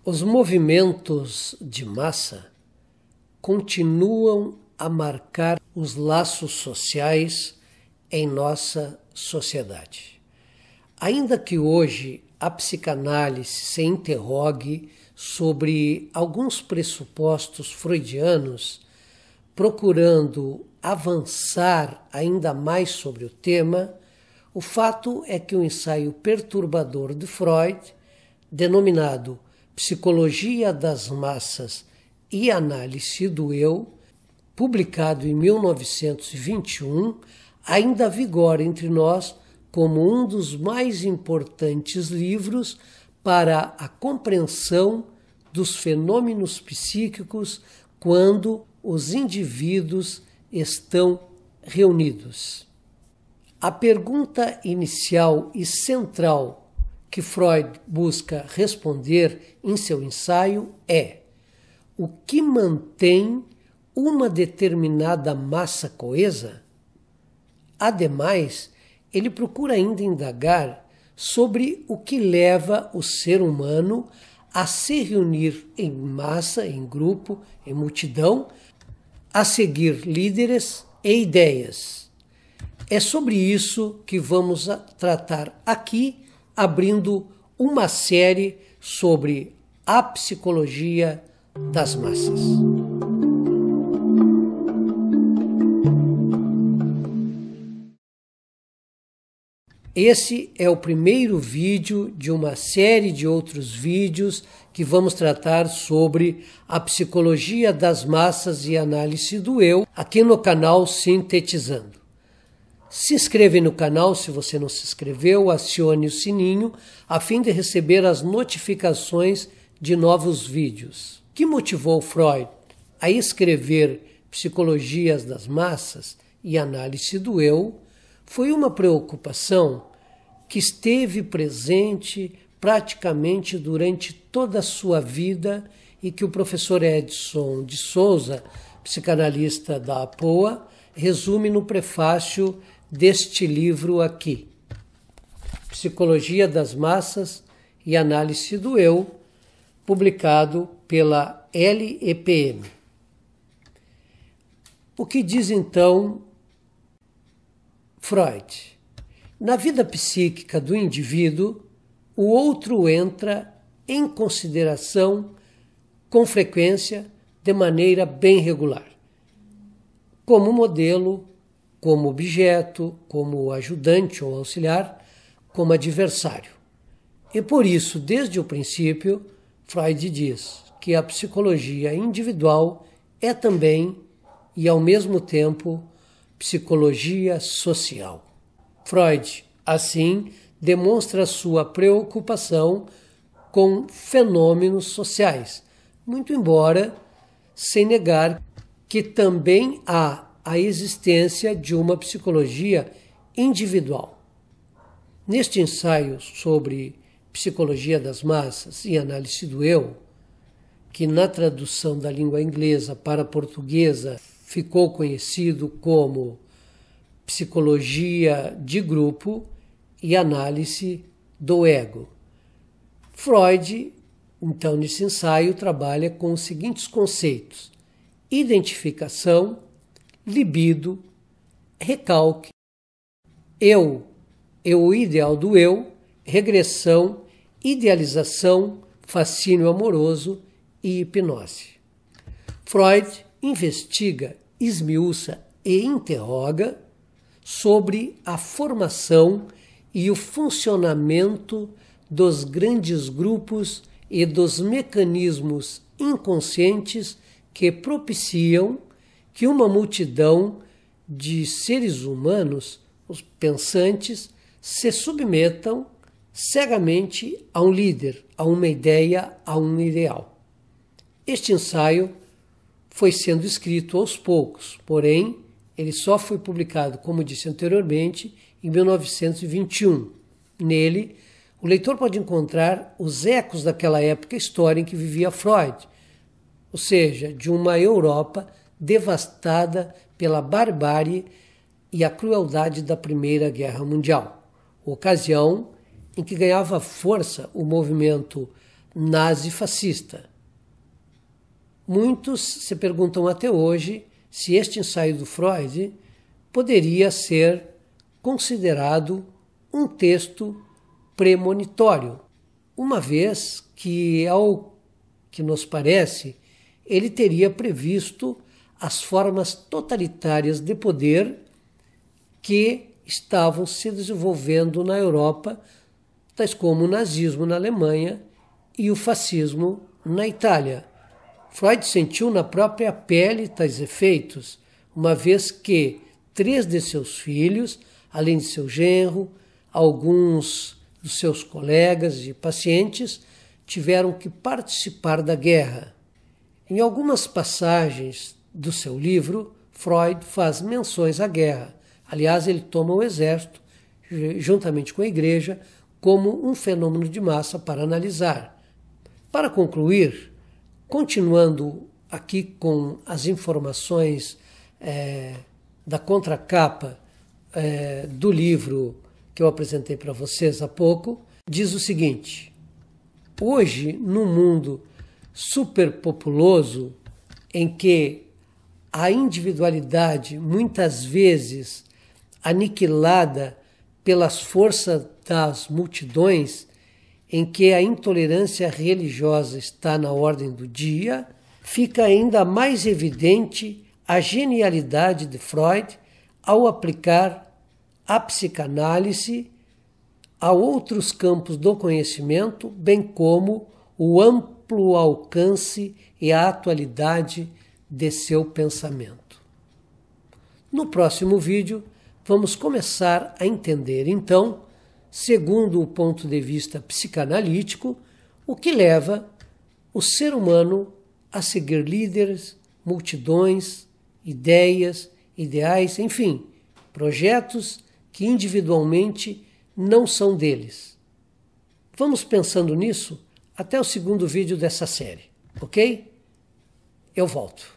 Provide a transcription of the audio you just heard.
Os movimentos de massa continuam a marcar os laços sociais em nossa sociedade. Ainda que hoje a psicanálise se interrogue sobre alguns pressupostos freudianos, procurando avançar ainda mais sobre o tema, o fato é que o ensaio perturbador de Freud, denominado Psicologia das Massas e Análise do Eu, publicado em 1921, ainda vigora entre nós como um dos mais importantes livros para a compreensão dos fenômenos psíquicos quando os indivíduos estão reunidos. A pergunta inicial e central que Freud busca responder em seu ensaio é: o que mantém uma determinada massa coesa? Ademais, ele procura ainda indagar sobre o que leva o ser humano a se reunir em massa, em grupo, em multidão, a seguir líderes e ideias. É sobre isso que vamos tratar aqui, abrindo uma série sobre a psicologia das massas. Esse é o primeiro vídeo de uma série de outros vídeos que vamos tratar sobre a psicologia das massas e análise do eu, aqui no canal Sintetizando. Se inscreva no canal se você não se inscreveu, acione o sininho a fim de receber as notificações de novos vídeos. O que motivou Freud a escrever Psicologias das Massas e Análise do Eu foi uma preocupação que esteve presente praticamente durante toda a sua vida e que o professor Edson de Souza, psicanalista da APOA, resume no prefácio deste livro aqui, Psicologia das Massas e Análise do Eu, publicado pela LEPM. O que diz então Freud? Na vida psíquica do indivíduo, o outro entra em consideração com frequência, de maneira bem regular, como modelo, como objeto, como ajudante ou auxiliar, como adversário. E por isso, desde o princípio, Freud diz que a psicologia individual é também, e ao mesmo tempo, psicologia social. Freud, assim, demonstra sua preocupação com fenômenos sociais, muito embora sem negar que também há a existência de uma psicologia individual. Neste ensaio sobre psicologia das massas e análise do eu, que na tradução da língua inglesa para a portuguesa ficou conhecido como psicologia de grupo e análise do ego, Freud, então, nesse ensaio, trabalha com os seguintes conceitos: identificação, libido, recalque, eu, o ideal do eu, regressão, idealização, fascínio amoroso e hipnose. Freud investiga, esmiuça e interroga sobre a formação e o funcionamento dos grandes grupos e dos mecanismos inconscientes que propiciam que uma multidão de seres humanos, os pensantes, se submetam cegamente a um líder, a uma ideia, a um ideal. Este ensaio foi sendo escrito aos poucos, porém, ele só foi publicado, como disse anteriormente, em 1921. Nele, o leitor pode encontrar os ecos daquela época histórica em que vivia Freud, ou seja, de uma Europa devastada pela barbárie e a crueldade da Primeira Guerra Mundial, ocasião em que ganhava força o movimento nazi-fascista. Muitos se perguntam até hoje se este ensaio do Freud poderia ser considerado um texto premonitório, uma vez que, ao que nos parece, ele teria previsto as formas totalitárias de poder que estavam se desenvolvendo na Europa, tais como o nazismo na Alemanha e o fascismo na Itália. Freud sentiu na própria pele tais efeitos, uma vez que 3 de seus filhos, além de seu genro, alguns dos seus colegas e pacientes, tiveram que participar da guerra. Em algumas passagens do seu livro, Freud faz menções à guerra. Aliás, ele toma o exército, juntamente com a igreja, como um fenômeno de massa para analisar. Para concluir, continuando aqui com as informações da contracapa do livro que eu apresentei para vocês há pouco, diz o seguinte: hoje, num mundo superpopuloso, em que a individualidade, muitas vezes aniquilada pelas forças das multidões, em que a intolerância religiosa está na ordem do dia, fica ainda mais evidente a genialidade de Freud ao aplicar a psicanálise a outros campos do conhecimento, bem como o amplo alcance e a atualidade de seu pensamento. No próximo vídeo, vamos começar a entender, então, segundo o ponto de vista psicanalítico, o que leva o ser humano a seguir líderes, multidões, ideias, ideais, enfim, projetos que individualmente não são deles. Vamos pensando nisso até o segundo vídeo dessa série, ok? Eu volto.